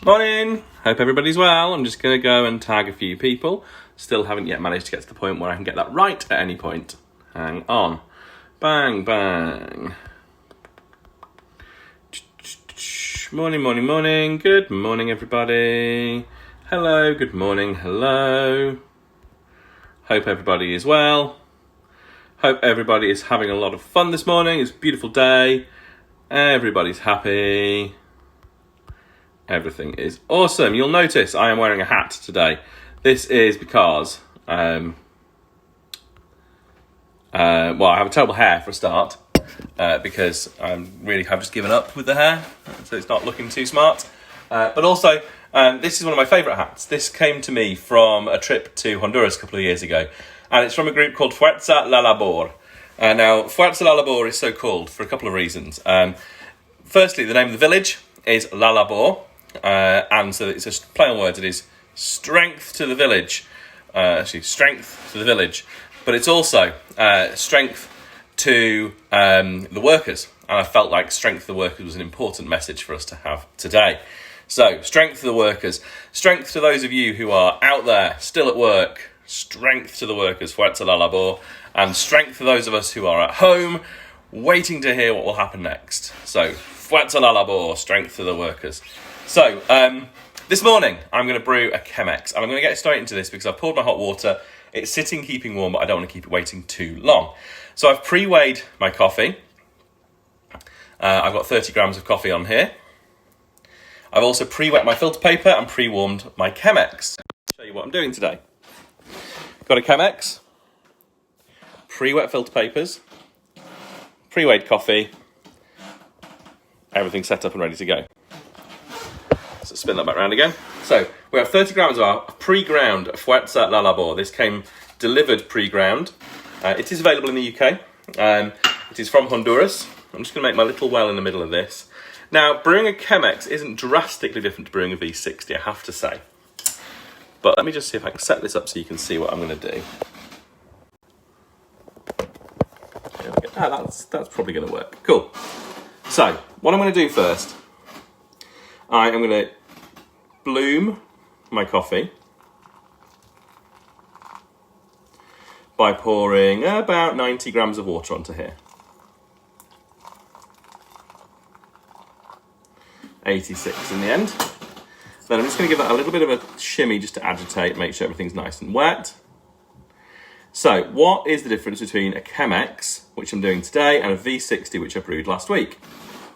Morning! Hope everybody's well. I'm just going to go and tag a few people. Still haven't yet managed to get to the point where I can get that right at any point. Hang on. Bang, bang. Morning, morning, morning. Good morning, everybody. Hello, good morning, hello. Hope everybody is well. Hope everybody is having a lot of fun this morning. It's a beautiful day. Everybody's happy. Everything is awesome. You'll notice I am wearing a hat today. This is because, I have a terrible hair for a start, because I've just given up with the hair, so it's not looking too smart. But also, this is one of my favourite hats. This came to me from a trip to Honduras a couple of years ago, and it's from a group called Fuerza La Labor. Now, Fuerza La Labor is so called for a couple of reasons. Firstly, the name of the village is La Labor. And so it's a play on words. It is strength to the village, strength to the village, but it's also strength to the workers. And I felt like strength to the workers was an important message for us to have today. So strength to the workers, strength to those of you who are out there still at work, strength to the workers, Fuerza la labor, and strength to those of us who are at home waiting to hear what will happen next. So Fuerza la labor, strength to the workers. So, this morning, I'm going to brew a Chemex, and I'm going to get straight into this because I've poured my hot water. It's sitting, keeping warm, but I don't want to keep it waiting too long. So I've pre-weighed my coffee. I've got 30 grams of coffee on here. I've also pre-wet my filter paper and pre-warmed my Chemex. I'll show you what I'm doing today. Got a Chemex, pre-wet filter papers, pre-weighed coffee, everything set up and ready to go. So spin that back around again. So we have 30 grams of our pre-ground Fuerza la labor. This came delivered pre-ground. It is available in the UK. It is from Honduras. I'm just going to make my little well in the middle of this. Now, brewing a Chemex isn't drastically different to brewing a V60, I have to say. But let me just see if I can set this up so you can see what I'm going to do. There we go. That's probably going to work. Cool. So, what I'm going to do first, I am going to bloom my coffee by pouring about 90 grams of water onto here. 86 in the end. Then I'm just going to give that a little bit of a shimmy just to agitate, make sure everything's nice and wet. So, what is the difference between a Chemex, which I'm doing today, and a V60, which I brewed last week?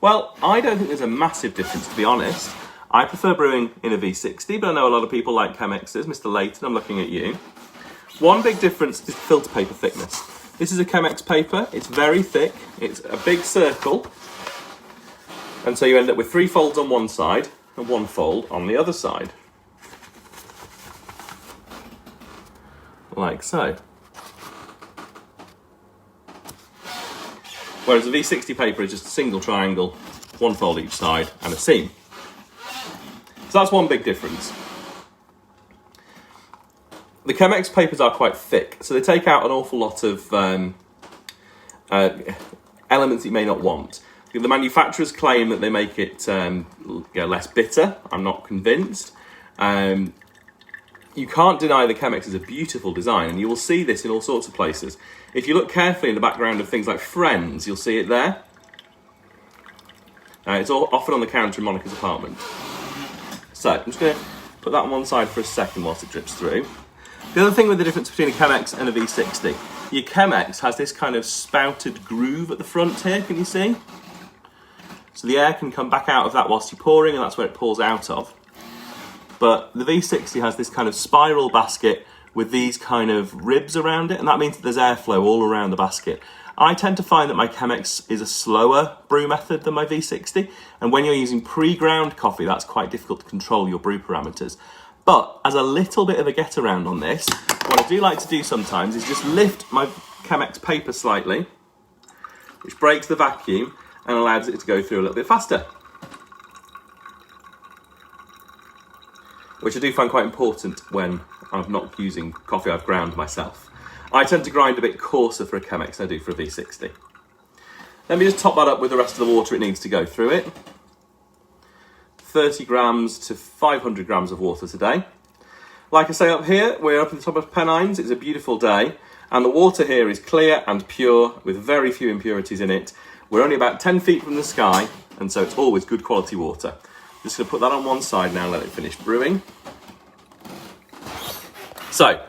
Well, I don't think there's a massive difference, to be honest. I prefer brewing in a V60, but I know a lot of people like Chemexes. Mr. Layton, I'm looking at you. One big difference is filter paper thickness. This is a Chemex paper. It's very thick. It's a big circle. And so you end up with 3 folds on one side and 1 fold on the other side. Like so. Whereas a V60 paper is just a single triangle, 1 fold each side and a seam. So that's one big difference. The Chemex papers are quite thick, so they take out an awful lot of elements you may not want. The manufacturers claim that they make it less bitter. I'm not convinced. You can't deny the Chemex is a beautiful design, and you will see this in all sorts of places. If you look carefully in the background of things like Friends, you'll see it there. It's often on the counter in Monica's apartment. So I'm just going to put that on one side for a second whilst it drips through. The other thing with the difference between a Chemex and a V60, your Chemex has this kind of spouted groove at the front here, can you see? So the air can come back out of that whilst you're pouring, and that's where it pours out of. But the V60 has this kind of spiral basket with these kind of ribs around it, and that means that there's airflow all around the basket. I tend to find that my Chemex is a slower brew method than my V60, and when you're using pre-ground coffee, that's quite difficult to control your brew parameters. But as a little bit of a get around on this, what I do like to do sometimes is just lift my Chemex paper slightly, which breaks the vacuum and allows it to go through a little bit faster. Which I do find quite important when I'm not using coffee I've ground myself. I tend to grind a bit coarser for a Chemex than I do for a V60. Let me just top that up with the rest of the water it needs to go through it. 30 grams to 500 grams of water today. Like I say, up here, we're up at the top of Pennines. It's a beautiful day, and the water here is clear and pure with very few impurities in it. We're only about 10 feet from the sky, and so it's always good quality water. Just going to put that on one side now and let it finish brewing. So,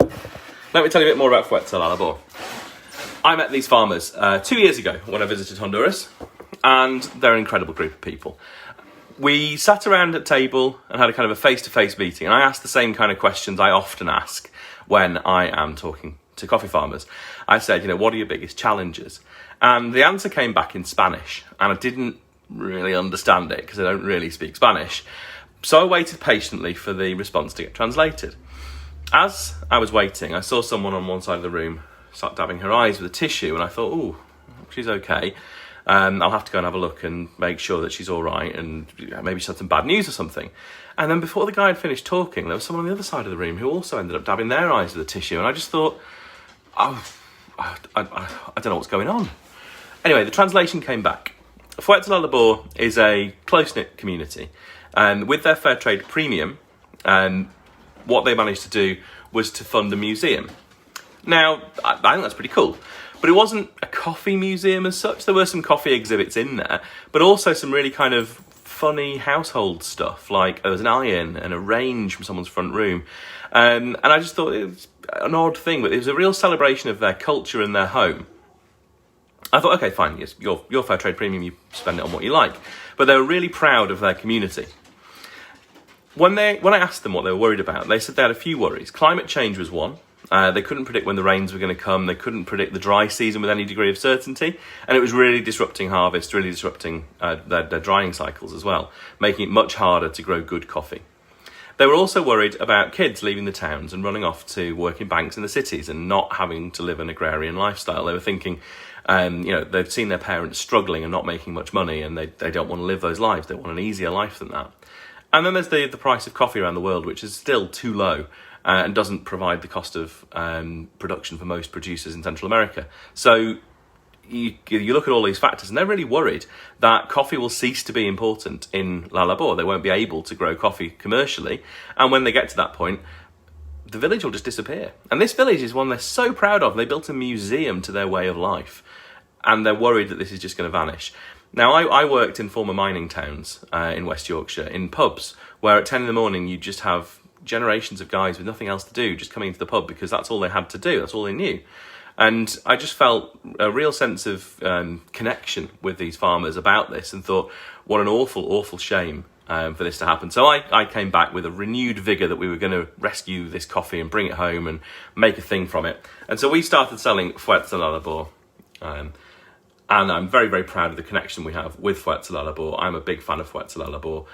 let me tell you a bit more about Fuerza La Labor. I met these farmers 2 years ago when I visited Honduras, and they're an incredible group of people. We sat around at a table and had a kind of a face-to-face meeting, and I asked the same kind of questions I often ask when I am talking to coffee farmers. I said, what are your biggest challenges? And the answer came back in Spanish, and I didn't really understand it because I don't really speak Spanish. So I waited patiently for the response to get translated. As I was waiting, I saw someone on one side of the room start dabbing her eyes with a tissue, and I thought, oh, she's okay. I'll have to go and have a look and make sure that she's all right, and maybe she's had some bad news or something. And then before the guy had finished talking, there was someone on the other side of the room who also ended up dabbing their eyes with a tissue, and I just thought, I don't know what's going on. Anyway, the translation came back. Fuerza La Labor is a close-knit community, and with their fair trade premium, what they managed to do was to fund a museum. Now, I think that's pretty cool. But it wasn't a coffee museum as such. There were some coffee exhibits in there, but also some really kind of funny household stuff. Like there was an iron and a range from someone's front room. And I just thought it was an odd thing, but it was a real celebration of their culture and their home. I thought, okay, fine, yes, your fair trade premium, you spend it on what you like. But they were really proud of their community. When I asked them what they were worried about, they said they had a few worries. Climate change was one. They couldn't predict when the rains were going to come. They couldn't predict the dry season with any degree of certainty. And it was really disrupting harvest, really disrupting their drying cycles as well, making it much harder to grow good coffee. They were also worried about kids leaving the towns and running off to work in banks in the cities and not having to live an agrarian lifestyle. They were thinking, they've seen their parents struggling and not making much money, and they don't want to live those lives. They want an easier life than that. And then there's the price of coffee around the world, which is still too low. And doesn't provide the cost of production for most producers in Central America. So you look at all these factors, and they're really worried that coffee will cease to be important in La Labor. They won't be able to grow coffee commercially, and when they get to that point, the village will just disappear. And this village is one they're so proud of. They built a museum to their way of life, and they're worried that this is just going to vanish. Now, I worked in former mining towns in West Yorkshire, in pubs, where at 10 in the morning you just have generations of guys with nothing else to do just coming into the pub because that's all they had to do, that's all they knew. And I just felt a real sense of connection with these farmers about this and thought, what an awful shame for this to happen. So I came back with a renewed vigour that we were going to rescue this coffee and bring it home and make a thing from it. And so we started selling Fuerza La Labor. And I'm very, very proud of the connection we have with Fuerza La Labor. I'm a big fan of Fuerza La Labor.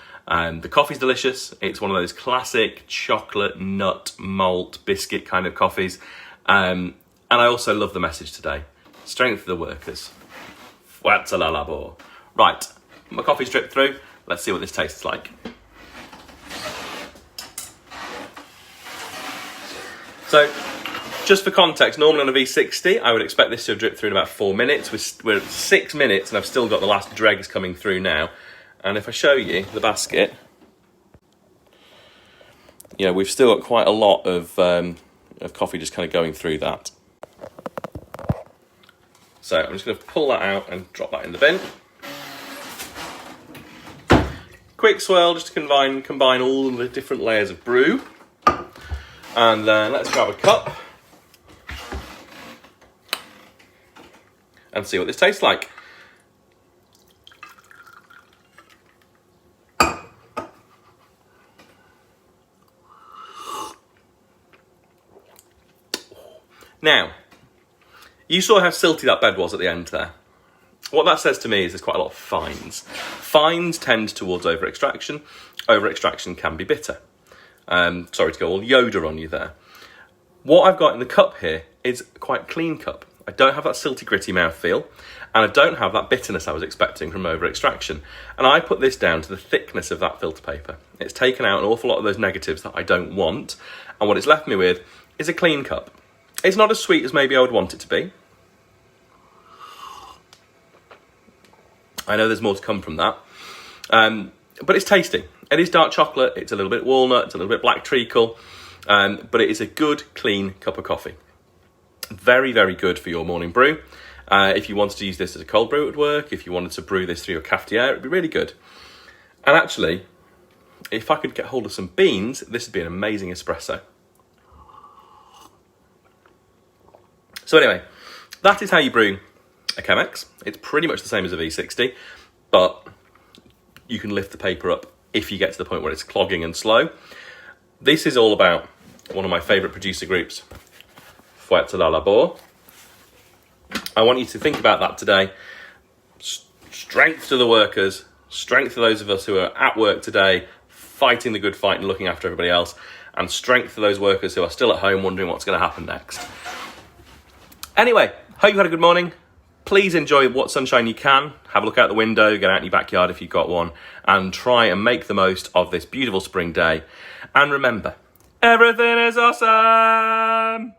The coffee's delicious. It's one of those classic chocolate, nut, malt, biscuit kind of coffees. And I also love the message today. Strength of the workers. Fuerza La Labor. Right, my coffee's dripped through. Let's see what this tastes like. So, just for context, normally on a V60, I would expect this to have dripped through in about 4 minutes. We're at 6 minutes, and I've still got the last dregs coming through now. And if I show you the basket, we've still got quite a lot of coffee just kind of going through that. So I'm just going to pull that out and drop that in the bin. Quick swirl just to combine all the different layers of brew. And then let's grab a cup and see what this tastes like. Now, you saw how silty that bed was at the end there. What that says to me is there's quite a lot of fines. Fines tend towards over-extraction. Over-extraction can be bitter. Sorry to go all Yoda on you there. What I've got in the cup here is quite a clean cup. I don't have that silty, gritty mouthfeel, and I don't have that bitterness I was expecting from over-extraction. And I put this down to the thickness of that filter paper. It's taken out an awful lot of those negatives that I don't want, and what it's left me with is a clean cup. It's not as sweet as maybe I would want it to be. I know there's more to come from that. But it's tasty. It is dark chocolate, it's a little bit walnut, it's a little bit black treacle, but it is a good, clean cup of coffee. Very, very good for your morning brew. If you wanted to use this as a cold brew, it would work. If you wanted to brew this through your cafetiere, it would be really good. And actually, if I could get hold of some beans, this would be an amazing espresso. So anyway, that is how you brew a Chemex. It's pretty much the same as a V60, but you can lift the paper up if you get to the point where it's clogging and slow. This is all about one of my favourite producer groups, Fuerza la Labor. I want you to think about that today. Strength to the workers, strength to those of us who are at work today, fighting the good fight and looking after everybody else, and strength to those workers who are still at home wondering what's going to happen next. Anyway, hope you had a good morning. Please enjoy what sunshine you can. Have a look out the window, get out in your backyard if you've got one, and try and make the most of this beautiful spring day. And remember, everything is awesome!